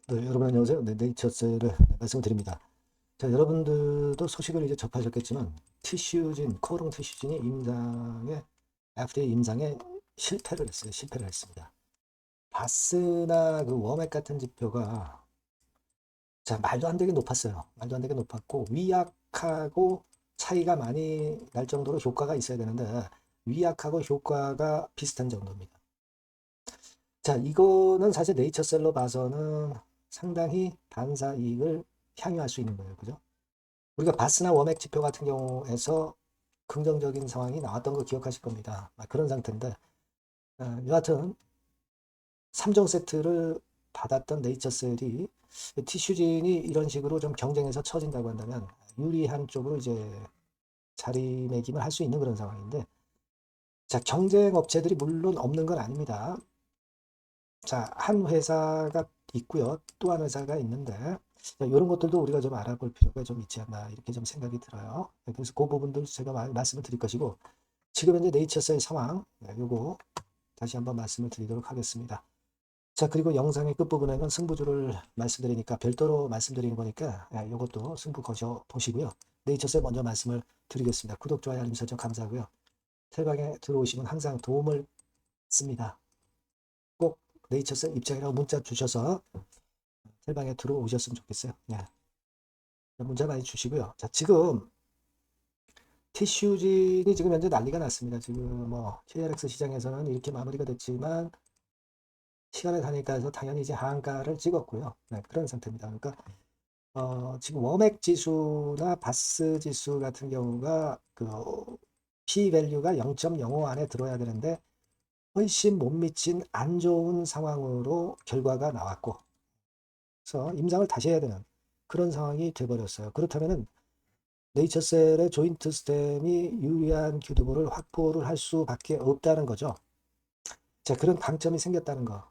네, 여러분 안녕하세요. 네, 네이처셀을 말씀을 드립니다. 자, 여러분들도 소식을 이제 접하셨겠지만 티슈진, 코오롱 티슈진이 임상에 FDA 임상에 실패를 했어요. 실패를 했습니다. 바스나 그 워맥 같은 지표가 자, 말도 안 되게 높았어요. 말도 안 되게 높았고 위약하고 차이가 많이 날 정도로 효과가 있어야 되는데 위약하고 효과가 비슷한 정도입니다. 자, 이거는 사실 네이처셀로 봐서는 상당히 반사 이익을 향유할 수 있는 거예요. 그죠? 우리가 바스나 워맥 지표 같은 경우에서 긍정적인 상황이 나왔던 거 기억하실 겁니다. 그런 상태인데, 여하튼 3종 세트를 받았던 네이처셀이 티슈진이 이런 식으로 좀 경쟁에서 처진다고 한다면 유리한 쪽으로 이제 자리매김을 할 수 있는 그런 상황인데, 자, 경쟁 업체들이 물론 없는 건 아닙니다. 자, 한 회사가 있고요. 또 한 회사가 있는데, 이런 것들도 우리가 좀 알아볼 필요가 좀 있지 않나, 이렇게 좀 생각이 들어요. 그래서 그 부분들 제가 말씀을 드릴 것이고, 지금 현재 네이처셀 상황, 요거 다시 한번 말씀을 드리도록 하겠습니다. 자, 그리고 영상의 끝부분에는 승부주를 말씀드리니까 별도로 말씀드리는 거니까, 요것도 승부 거셔 보시고요. 네이처셀 먼저 말씀을 드리겠습니다. 구독, 좋아요, 알림 설정 감사하고요. 텔방에 들어오시면 항상 도움을 씁니다. 꼭 네이처셀 입장이라고 문자 주셔서 텔방에 들어오셨으면 좋겠어요. 네. 문자 많이 주시고요. 자, 지금 티슈진이 지금 현재 난리가 났습니다. 지금 뭐 KRX 시장에서는 이렇게 마무리가 됐지만 시간을 가니까 해서 당연히 이제 하한가를 찍었고요. 네, 그런 상태입니다. 그러니까 지금 워맥 지수나 바스 지수 같은 경우가 그 P 밸류가 0.05 안에 들어야 되는데 훨씬 못 미친 안 좋은 상황으로 결과가 나왔고 그래서 임상을 다시 해야 되는 그런 상황이 돼버렸어요. 그렇다면은 네이처셀의 조인트 스템이 유리한 교두보를 확보를 할 수밖에 없다는 거죠. 자, 그런 강점이 생겼다는 거.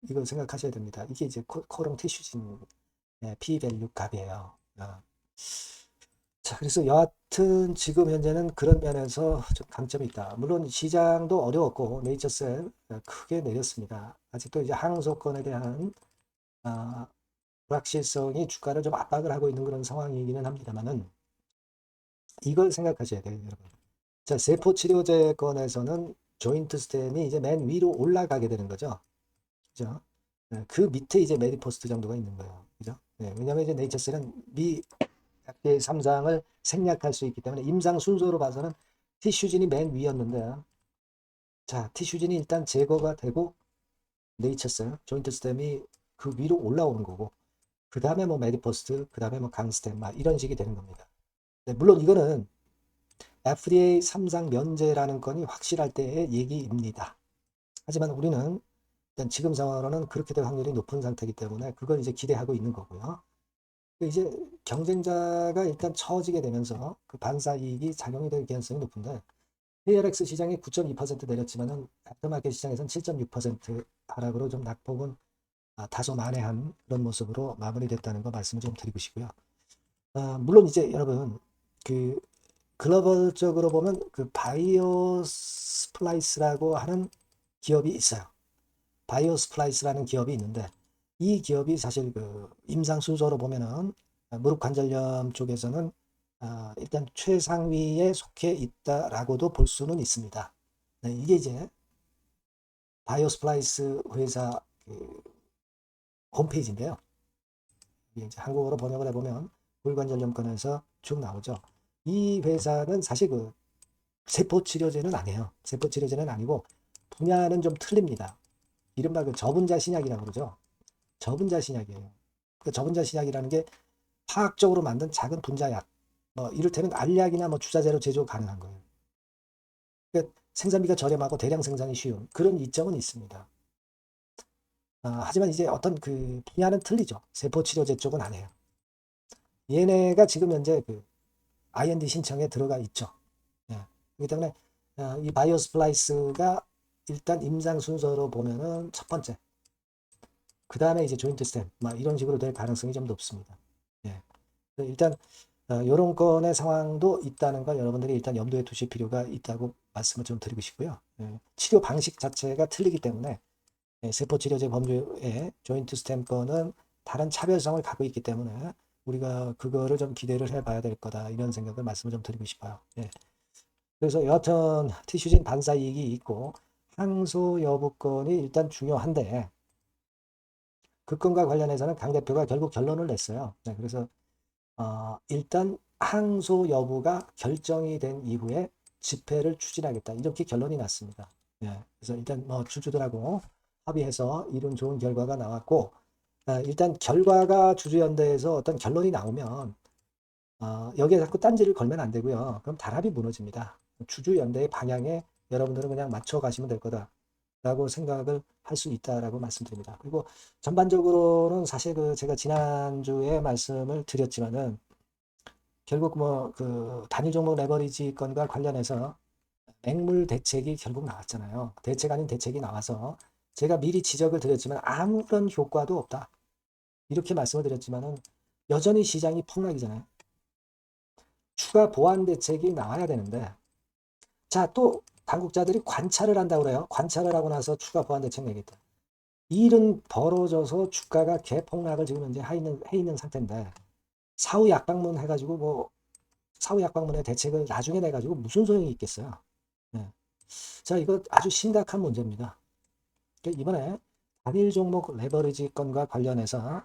이걸 생각하셔야 됩니다. 이게 이제 코롱 티슈진 P-밸류 값이에요. 자, 그래서 여하튼 지금 현재는 그런 면에서 좀 강점이 있다. 물론 시장도 어려웠고 네이처셀 크게 내렸습니다. 아직도 이제 항소권에 대한 아, 불확실성이 주가를 좀 압박을 하고 있는 그런 상황이기는 합니다만은 이걸 생각하셔야 돼요, 여러분. 자, 세포치료제 건에서는 조인트 스템이 이제 맨 위로 올라가게 되는 거죠. 그죠? 그 밑에 이제 메디포스트 정도가 있는 거예요. 그죠? 네, 왜냐하면 이제 네이처셀은 미 FDA 3상을 생략할 수 있기 때문에 임상 순서로 봐서는 티슈진이 맨 위였는데 자, 티슈진이 일단 제거가 되고 네이처셀, 조인트 스템이 그 위로 올라오는 거고 그 다음에 뭐 메디포스트, 그 다음에 뭐 강스템 막 이런 식이 되는 겁니다. 네, 물론 이거는 FDA 3상 면제라는 건이 확실할 때의 얘기입니다. 하지만 우리는 일단 지금 상황으로는 그렇게 될 확률이 높은 상태이기 때문에 그걸 이제 기대하고 있는 거고요. 이제 경쟁자가 일단 처지게 되면서 그 반사 이익이 작용이 될 가능성이 높은데 KRX 시장이 9.2% 내렸지만은 애프터마켓 시장에서는 7.6% 하락으로 좀 낙폭은 다소 만회한 그런 모습으로 마무리됐다는 거 말씀을 좀 드리고 싶고요. 물론 이제 여러분 그 글로벌적으로 보면 그 바이오 스플라이스라고 하는 기업이 있어요. 바이오 스플라이스라는 기업이 있는데 이 기업이 사실 그 임상 순서로 보면은 무릎 관절염 쪽에서는 일단 최상위에 속해 있다라고도 볼 수는 있습니다. 네, 이게 이제 바이오 스플라이스 회사 그 홈페이지인데요. 이게 이제 한국어로 번역을 해보면 물관절염권에서 쭉 나오죠. 이 회사는 사실 그 세포치료제는 아니에요. 세포치료제는 아니고 분야는 좀 틀립니다. 이른바 그 저분자 신약이라고 그러죠. 저분자 신약이에요. 그 저분자 신약이라는 게 화학적으로 만든 작은 분자약, 뭐 이를테면 알약이나 뭐 주사제로 제조 가능한 거예요. 그러니까 생산비가 저렴하고 대량 생산이 쉬운 그런 이점은 있습니다. 하지만 이제 어떤 그 분야는 틀리죠. 세포치료제 쪽은 아니에요. 얘네가 지금 현재 그 IND 신청에 들어가 있죠. 예. 그렇기 때문에 이 바이오 스플라이스가 일단 임상 순서로 보면은 첫 번째, 그 다음에 이제 조인트 스템, 막 이런 식으로 될 가능성이 좀 높습니다. 예. 일단 이런 건의 상황도 있다는 걸 여러분들이 일단 염두에 두실 필요가 있다고 말씀을 좀 드리고 싶고요. 치료 방식 자체가 틀리기 때문에 세포치료제 범주의 조인트 스탬퍼는 다른 차별성을 갖고 있기 때문에 우리가 그거를 좀 기대를 해봐야 될 거다 이런 생각을 말씀을 좀 드리고 싶어요. 예. 그래서 여하튼 티슈진 반사 이익이 있고 항소 여부권이 일단 중요한데 그 건과 관련해서는 강 대표가 결국 결론을 냈어요. 네, 그래서 일단 항소 여부가 결정이 된 이후에 집회를 추진하겠다 이렇게 결론이 났습니다. 예, 그래서 일단 뭐 주주들하고 합의해서 이룬 좋은 결과가 나왔고 일단 결과가 주주연대에서 어떤 결론이 나오면 여기에 자꾸 딴지를 걸면 안 되고요. 그럼 단합이 무너집니다. 주주연대의 방향에 여러분들은 그냥 맞춰 가시면 될 거다라고 생각을 할 수 있다라고 말씀드립니다. 그리고 전반적으로는 사실 그 제가 지난주에 말씀을 드렸지만은 결국 뭐 그 단일 종목 레버리지 건과 관련해서 맹물 대책이 결국 나왔잖아요. 대책 아닌 대책이 나와서 제가 미리 지적을 드렸지만 아무런 효과도 없다. 이렇게 말씀을 드렸지만은 여전히 시장이 폭락이잖아요. 추가 보완 대책이 나와야 되는데 자, 또 당국자들이 관찰을 한다고 그래요. 관찰을 하고 나서 추가 보완 대책 내겠다. 이 일은 벌어져서 주가가 개폭락을 지금 현재 해 있는 상태인데 사후 약방문 해가지고 뭐 사후 약방문의 대책을 나중에 내가지고 무슨 소용이 있겠어요. 네. 자, 이거 아주 심각한 문제입니다. 그러니까 이번에 단일 종목 레버리지 건과 관련해서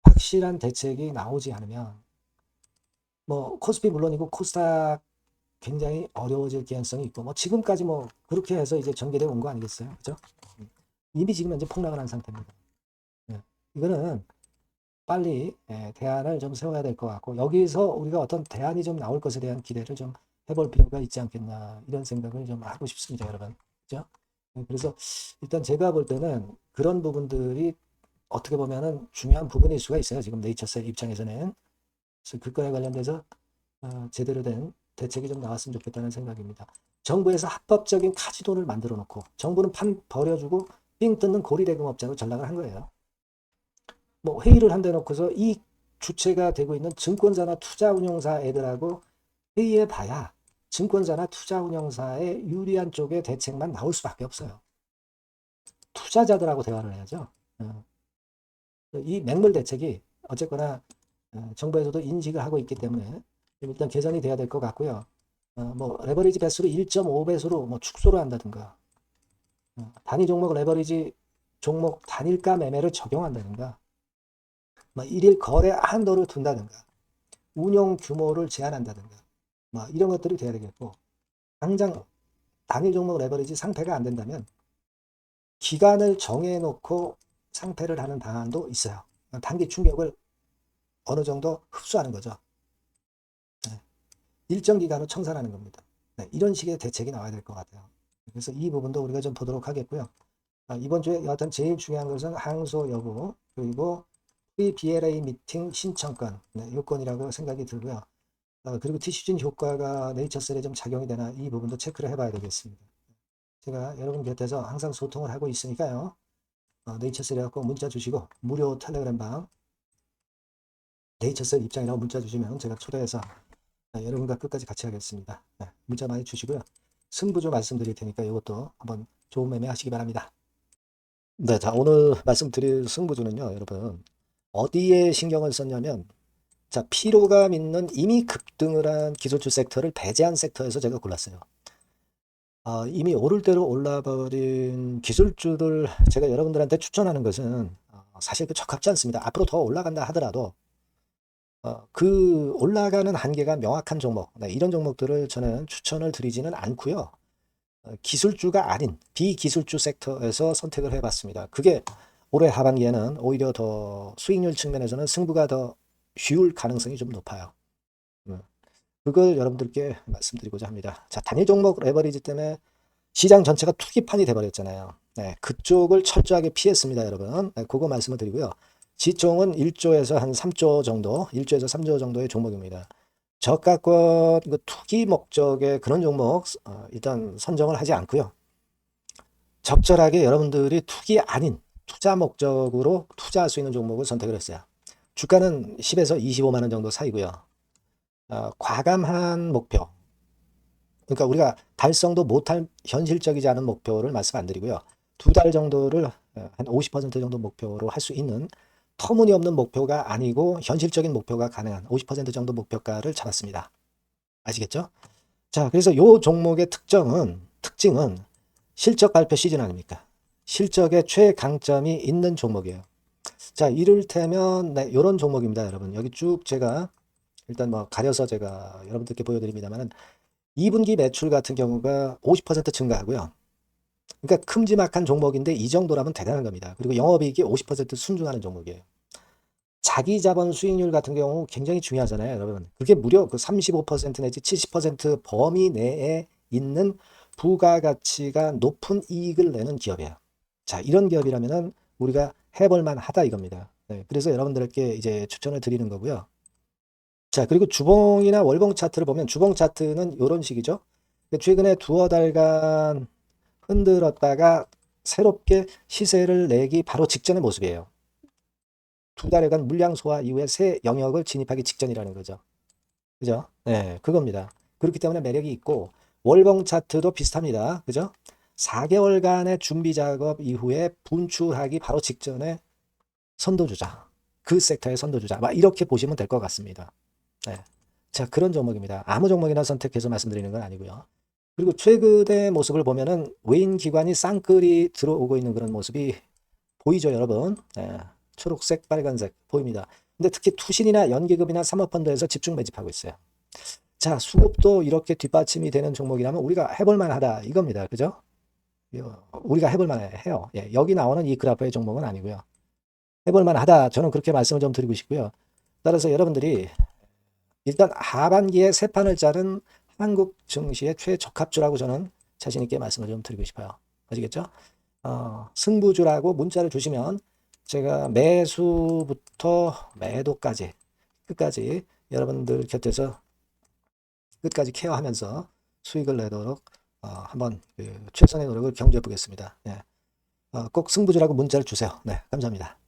확실한 대책이 나오지 않으면 뭐 코스피 물론이고 코스닥 굉장히 어려워질 가능성이 있고 뭐 지금까지 뭐 그렇게 해서 이제 전개돼 온 거 아니겠어요, 그죠? 이미 지금 현재 폭락을 한 상태입니다. 예. 이거는 빨리 대안을 좀 세워야 될 것 같고 여기서 우리가 어떤 대안이 좀 나올 것에 대한 기대를 좀 해볼 필요가 있지 않겠나 이런 생각을 좀 하고 싶습니다, 여러분. 그죠? 그래서 일단 제가 볼 때는 그런 부분들이 어떻게 보면은 중요한 부분일 수가 있어요. 지금 네이처셀 입장에서는. 그래서 그거에 관련돼서 제대로 된 대책이 좀 나왔으면 좋겠다는 생각입니다. 정부에서 합법적인 카지노를 만들어 놓고 정부는 판 버려주고 삥 뜯는 고리대금업자로 전락을 한 거예요. 뭐 회의를 한대 놓고서 이 주체가 되고 있는 증권사나 투자운용사 애들하고 회의해 봐야 증권사나 투자운용사의 유리한 쪽의 대책만 나올 수밖에 없어요. 투자자들하고 대화를 해야죠. 이 맹물 대책이 어쨌거나 정부에서도 인식을 하고 있기 때문에 일단 개선이 돼야 될 것 같고요. 뭐 레버리지 배수를 1.5배수로 뭐 축소를 한다든가 단위 종목 레버리지 종목 단일가 매매를 적용한다든가 뭐 일일 거래 한도를 둔다든가 운용 규모를 제한한다든가 뭐 이런 것들이 돼야 되겠고 당장 단일 종목 레버리지 상패가 안 된다면 기간을 정해놓고 상패를 하는 방안도 있어요. 단기 충격을 어느 정도 흡수하는 거죠. 네. 일정 기간 후 청산하는 겁니다. 네. 이런 식의 대책이 나와야 될 것 같아요. 그래서 이 부분도 우리가 좀 보도록 하겠고요. 이번 주에 여하튼 제일 중요한 것은 항소 여부 그리고 BLA 미팅 신청권 네, 요건이라고 생각이 들고요. 그리고 티슈진 효과가 네이처셀에 좀 작용이 되나 이 부분도 체크를 해봐야 되겠습니다. 제가 여러분 곁에서 항상 소통을 하고 있으니까요. 네이처셀에 갖고 문자 주시고 무료 텔레그램방 네이처셀 입장이라고 문자 주시면 제가 초대해서 여러분과 끝까지 같이 하겠습니다. 네, 문자 많이 주시고요. 승부조 말씀드릴 테니까 이것도 한번 좋은 매매 하시기 바랍니다. 네, 자 오늘 말씀드릴 승부조는요, 여러분 어디에 신경을 썼냐면 자 피로감 있는 이미 급등을 한 기술주 섹터를 배제한 섹터에서 제가 골랐어요. 이미 오를 대로 올라버린 기술주들 제가 여러분들한테 추천하는 것은 사실 그 적합지 않습니다. 앞으로 더 올라간다 하더라도 그 올라가는 한계가 명확한 종목 네, 이런 종목들을 저는 추천을 드리지는 않고요. 기술주가 아닌 비기술주 섹터에서 선택을 해봤습니다. 그게 올해 하반기에는 오히려 더 수익률 측면에서는 승부가 더 쉬울 가능성이 좀 높아요. 그걸 여러분들께 말씀드리고자 합니다. 자, 단일 종목 레버리지 때문에 시장 전체가 투기판이 돼버렸잖아요. 네, 그쪽을 철저하게 피했습니다, 여러분. 네, 그거 말씀을 드리고요. 지총은 1조에서 한 3조 정도, 1조에서 3조 정도의 종목입니다. 저가권 투기 목적의 그런 종목 일단 선정을 하지 않고요. 적절하게 여러분들이 투기 아닌 투자 목적으로 투자할 수 있는 종목을 선택을 했어요. 주가는 10에서 25만 원 정도 사이고요. 과감한 목표, 그러니까 우리가 달성도 못할 현실적이지 않은 목표를 말씀 안 드리고요. 2달 정도를 한 50% 정도 목표로 할 수 있는 터무니없는 목표가 아니고 현실적인 목표가 가능한 50% 정도 목표가를 잡았습니다. 아시겠죠? 자, 그래서 요 종목의 특징은 실적 발표 시즌 아닙니까? 실적의 최강점이 있는 종목이에요. 자, 이를테면 네, 이런 종목입니다, 여러분. 여기 쭉 제가 일단 뭐 가려서 제가 여러분들께 보여드립니다만은 2분기 매출 같은 경우가 50% 증가하고요. 그러니까 큼지막한 종목인데 이 정도라면 대단한 겁니다. 그리고 영업이익이 50% 순증하는 종목이에요. 자기 자본 수익률 같은 경우 굉장히 중요하잖아요, 여러분. 그게 무려 그 35% 내지 70% 범위 내에 있는 부가가치가 높은 이익을 내는 기업이에요. 자, 이런 기업이라면은 우리가 해볼 만하다 이겁니다. 네, 그래서 여러분들께 이제 추천을 드리는 거고요. 자, 그리고 주봉이나 월봉 차트를 보면 주봉 차트는 이런 식이죠. 최근에 두어 달간 흔들었다가 새롭게 시세를 내기 바로 직전의 모습이에요. 두 달여간 물량 소화 이후에 새 영역을 진입하기 직전이라는 거죠. 그죠? 네, 그겁니다. 그렇기 때문에 매력이 있고 월봉 차트도 비슷합니다. 그죠? 4개월간의 준비 작업 이후에 분출하기 바로 직전에 선도주자. 그 섹터의 선도주자. 막 이렇게 보시면 될 것 같습니다. 네. 자, 그런 종목입니다. 아무 종목이나 선택해서 말씀드리는 건 아니고요. 그리고 최근의 모습을 보면은 외인 기관이 쌍끌이 들어오고 있는 그런 모습이 보이죠, 여러분? 네. 초록색, 빨간색 보입니다. 근데 특히 투신이나 연기금이나 사모펀드에서 집중 매집하고 있어요. 자, 수급도 이렇게 뒷받침이 되는 종목이라면 우리가 해볼 만하다 이겁니다. 그죠? 우리가 해볼 만해요. 예, 여기 나오는 이 그래프의 종목은 아니고요. 해볼 만하다. 저는 그렇게 말씀을 좀 드리고 싶고요. 따라서 여러분들이 일단 하반기에 새 판을 짜는 한국 증시의 최적합주라고 저는 자신 있게 말씀을 좀 드리고 싶어요. 아시겠죠? 승부주라고 문자를 주시면 제가 매수부터 매도까지 끝까지 여러분들 곁에서 끝까지 케어하면서 수익을 내도록 한번 최선의 노력을 경주해 보겠습니다. 네. 꼭 승부주라고 문자를 주세요. 네, 감사합니다.